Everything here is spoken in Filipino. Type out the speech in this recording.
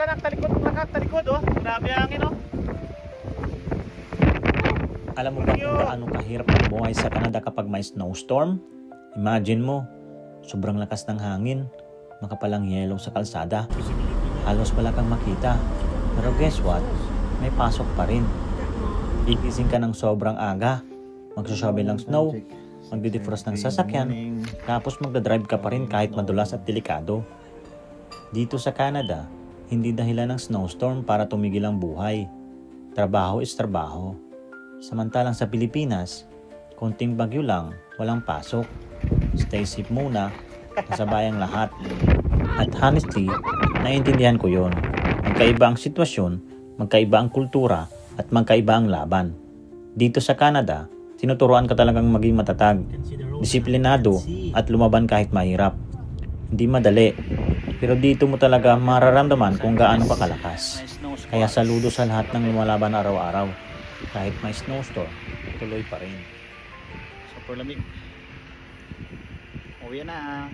ka ng talikod oh. Grabe ang hangin oh. Alam mo ba kung gaano kahirap mamuhay sa Canada kapag may snowstorm? Imagine mo, sobrang lakas ng hangin, makapalang yelo sa kalsada. Halos wala kang makita. Pero guess what? May pasok pa rin. Igising ka ng sobrang aga, magsasabi ng snow, magdidefrost ng sasakyan, tapos magdadrive ka pa rin kahit madulas at delikado. Dito sa Canada, hindi dahilan ng snowstorm para tumigil ang buhay. Trabaho is trabaho. Samantalang sa Pilipinas, konting bagyo lang, walang pasok. Stay safe muna, kasabayang lahat. At honestly, naiintindihan ko yon. Magkaiba ang sitwasyon, magkaiba ang kultura, at magkaiba ang laban. Dito sa Canada, tinuturuan ka talagang maging matatag, disiplinado, at lumaban kahit mahirap. Hindi madali, pero dito mo talaga mararamdaman kung gaano ka kalakas. Kaya saludo sa lahat ng lumalaban araw-araw. Kahit may snowstorm, tuloy pa rin. Super lamig. Uwi na.